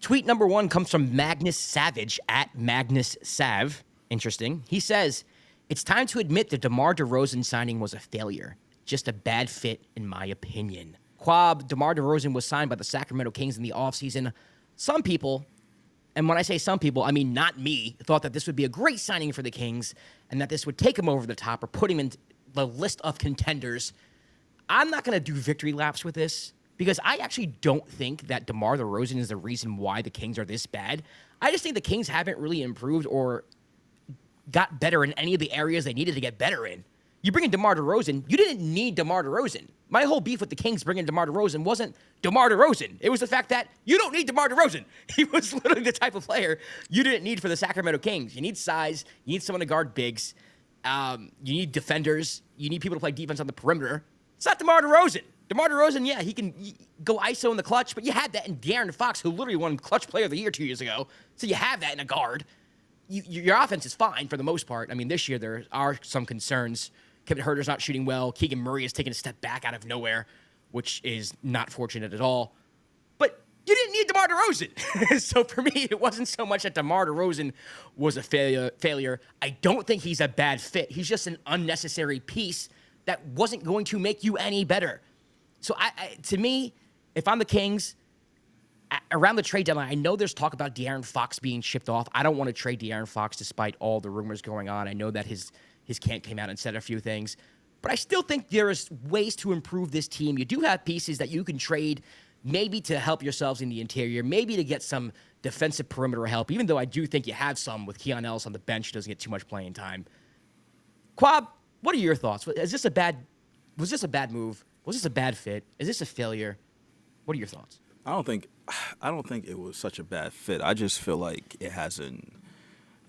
Tweet number 1 comes from Magnus Savage at Magnus Sav. Interesting. He says, it's time to admit the DeMar DeRozan signing was a failure. Just a bad fit, in my opinion. Kwab, DeMar DeRozan was signed by the Sacramento Kings in the offseason. Some people, and when I say some people, I mean not me, thought that this would be a great signing for the Kings and that this would take him over the top or put him in the list of contenders. I'm not going to do victory laps with this because I actually don't think that DeMar DeRozan is the reason why the Kings are this bad. I just think the Kings haven't really improved or got better in any of the areas they needed to get better in. You bring in DeMar DeRozan, you didn't need DeMar DeRozan. My whole beef with the Kings bringing DeMar DeRozan wasn't DeMar DeRozan. It was the fact that you don't need DeMar DeRozan. He was literally the type of player you didn't need for the Sacramento Kings. You need size. You need someone to guard bigs. You need defenders. You need people to play defense on the perimeter. It's not DeMar DeRozan. DeMar DeRozan, yeah, he can go ISO in the clutch, but you had that in De'Aaron Fox, who literally won Clutch Player of the Year 2 years ago. So you have that in a guard. Your offense is fine for the most part. I mean, this year there are some concerns. Kevin Huerter's not shooting well. Keegan Murray is taking a step back out of nowhere, which is not fortunate at all. But you didn't need DeMar DeRozan. So for me, it wasn't so much that DeMar DeRozan was a failure. I don't think he's a bad fit. He's just an unnecessary piece that wasn't going to make you any better. So to me, if I'm the Kings, around the trade deadline, I know there's talk about De'Aaron Fox being shipped off. I don't want to trade De'Aaron Fox despite all the rumors going on. I know that his camp came out and said a few things. But I still think there is ways to improve this team. You do have pieces that you can trade maybe to help yourselves in the interior, maybe to get some defensive perimeter help, even though I do think you have some with Keon Ellis on the bench who doesn't get too much playing time. Kwab, what are your thoughts? Was this a bad move? Was this a bad fit? Is this a failure? What are your thoughts? I don't think it was such a bad fit. I just feel like it hasn't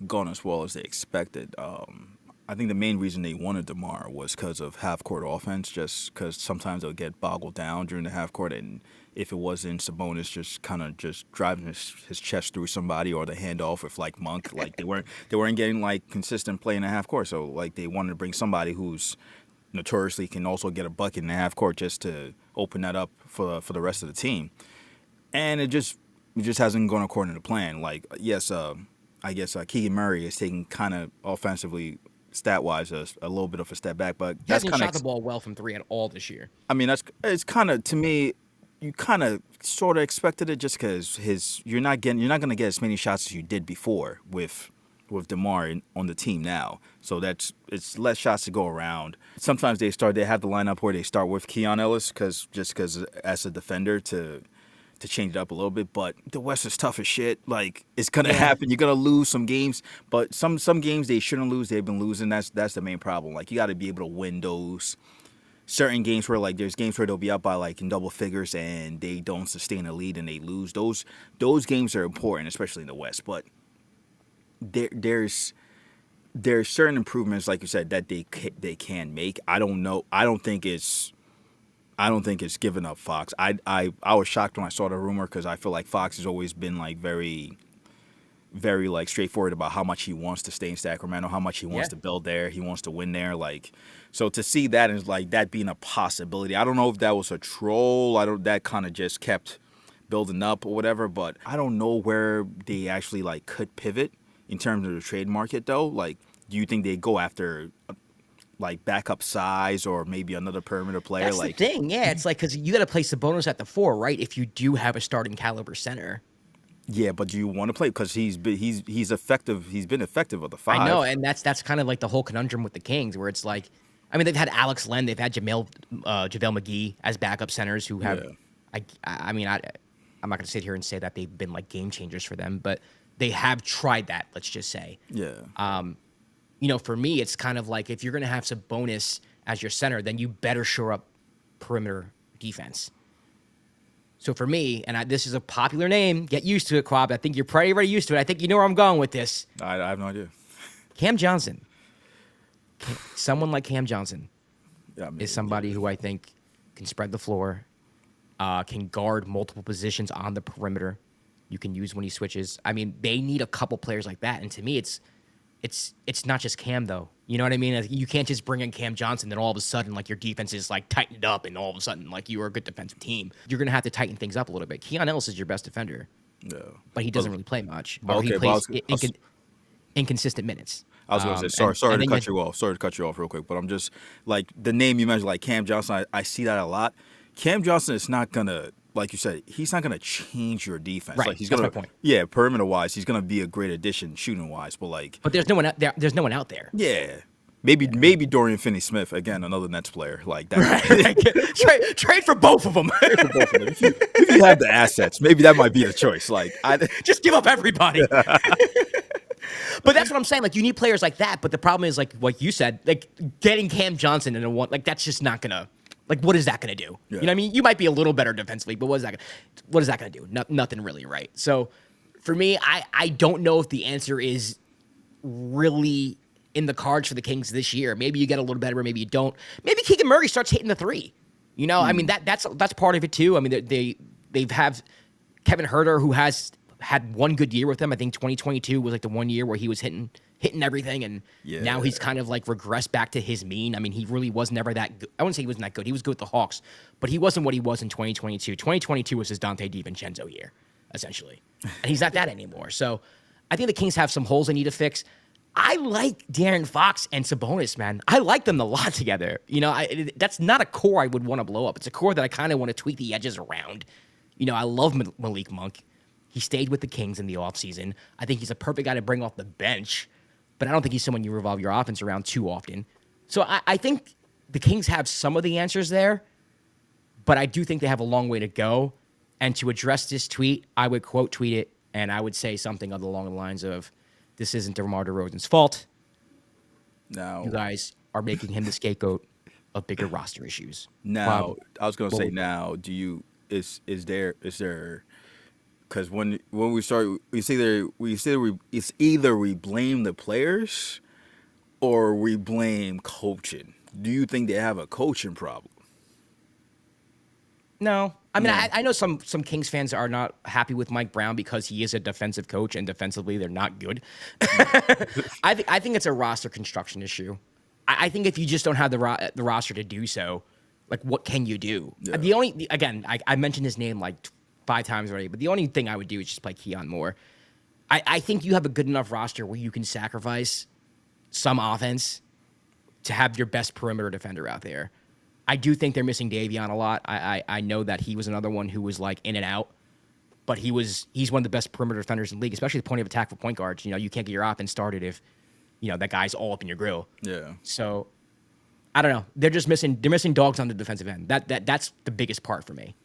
gone as well as they expected. I think the main reason they wanted DeMar was because of half-court offense, just because sometimes they'll get boggled down during the half-court, and if it wasn't Sabonis just kind of just driving his chest through somebody or the handoff with, like, Monk, like, they weren't getting, like, consistent play in the half-court, so, like, they wanted to bring somebody who's notoriously can also get a bucket in the half-court just to open that up for the rest of the team. And it just hasn't gone according to plan. Like, yes, I guess Keegan Murray is taking kind of offensively, stat-wise, a little bit of a step back, but he hasn't shot the ball well from 3 at all this year. I mean, it's kind of, to me, you kind of sort of expected it just because you're not going to get as many shots as you did before with DeMar on the team now. So it's less shots to go around. Sometimes they have the lineup where they start with Keon Ellis because as a defender to change it up a little bit, but the West is tough as shit. Like, it's gonna happen. You're gonna lose some games, but some games they shouldn't lose. They've been losing. That's the main problem. Like, you got to be able to win those certain games where, like, there's games where they'll be up by, like, in double figures and they don't sustain a lead and they lose. Those games are important, especially in the West. But there's certain improvements, like you said, that they can make. I don't know. I don't think it's giving up Fox. I was shocked when I saw the rumor because I feel like Fox has always been, like, very, very, like, straightforward about how much he wants to stay in Sacramento, how much he wants to build there, he wants to win there. Like, so to see that is like that being a possibility. I don't know if that was a troll. That kind of just kept building up or whatever. But I don't know where they actually, like, could pivot in terms of the trade market though. Like, do you think they go after, like, backup size or maybe another perimeter player? That's like the thing, yeah. It's like, because you got to play Sabonis at the 4, right? If you do have a starting caliber center. Yeah, but do you want to play? Because he's effective. He's been effective at the 5. I know, and that's kind of like the whole conundrum with the Kings, where it's like, I mean, they've had Alex Len, they've had JaVale McGee as backup centers who have. Yeah. I'm not going to sit here and say that they've been, like, game changers for them, but they have tried that. Let's just say. Yeah. For me, it's kind of like, if you're going to have Sabonis as your center, then you better shore up perimeter defense. So for me, and this is a popular name, get used to it, Kwab. I think you're pretty already used to it. I think you know where I'm going with this. I have no idea. Cam Johnson. Someone like Cam Johnson is somebody who I think can spread the floor, can guard multiple positions on the perimeter. You can use when he switches. I mean, they need a couple players like that. And to me, it's not just Cam, though. You know what I mean? Like, you can't just bring in Cam Johnson, then all of a sudden, like, your defense is, like, tightened up, and all of a sudden, like, you are a good defensive team. You're going to have to tighten things up a little bit. Keon Ellis is your best defender. No. but he doesn't really play much, or he Okay, but plays inconsistent minutes. I was gonna say sorry And to then cut you off. Sorry to cut you off real quick, but I'm just like the name you mentioned, like Cam Johnson. I see that a lot. Cam Johnson is not gonna, like you said, he's not gonna change your defense. Right, Like he's that's gonna, my point. yeah, perimeter wise, he's gonna be a great addition shooting wise. But like, But there's no one out there. There's no one out there. yeah, maybe Dorian Finney-Smith again, another Nets player like that. Trade for both of them. If you have the assets, maybe that might be the choice. Like Just give up everybody. But that's what I'm saying. Like, you need players like that. But the problem is, like you said, like getting Cam Johnson in a one, like that's just not gonna. Like, what is that gonna do? Yeah. You know what I mean? You might be a little better defensively, but what is that gonna do? Nothing really, right? So, for me, I don't know if the answer is really in the cards for the Kings this year. Maybe you get a little better, maybe you don't. Maybe Keegan Murray starts hitting the three. You know, I mean that's part of it too. I mean they've have Kevin Huerter, who has had one good year with them. I think 2022 was like the one year where he was hitting everything, and now he's kind of like regressed back to his mean. I mean, he really was never that good. I wouldn't say he wasn't that good. He was good with the Hawks, but he wasn't what he was in 2022. 2022 was his Dante DiVincenzo year, essentially, and he's not that anymore. So I think the Kings have some holes they need to fix. I like De'Aaron Fox and Sabonis, man. I like them a lot together. You know, that's not a core I would want to blow up. It's a core that I kind of want to tweak the edges around. You know, I love Malik Monk. He stayed with the Kings in the offseason. I think he's a perfect guy to bring off the bench, but I don't think he's someone you revolve your offense around too often. So I think the Kings have some of the answers there, but I do think they have a long way to go. And to address this tweet, I would quote tweet it, and I would say something along the lines of, this isn't DeMar DeRozan's fault. now You guys are making him the scapegoat of bigger roster issues. now I was gonna say would- now. Do you is there because when we start, it's either we blame the players or we blame coaching. Do you think they have a coaching problem? No. I mean, No. I know some Kings fans are not happy with Mike Brown because he is a defensive coach, and defensively they're not good. I think it's a roster construction issue. I think if you just don't have the roster to do so, like, what can you do? Yeah. I mentioned his name like 5 times already, but the only thing I would do is just play Keon Moore. I think you have a good enough roster where you can sacrifice some offense to have your best perimeter defender out there. I do think they're missing Davion a lot. I know that he was another one who was like in and out, but he's one of the best perimeter defenders in the league, especially the point of attack for point guards. You know, you can't get your offense started if, you know, that guy's all up in your grill. Yeah. So I don't know. They're missing dogs on the defensive end. That's the biggest part for me.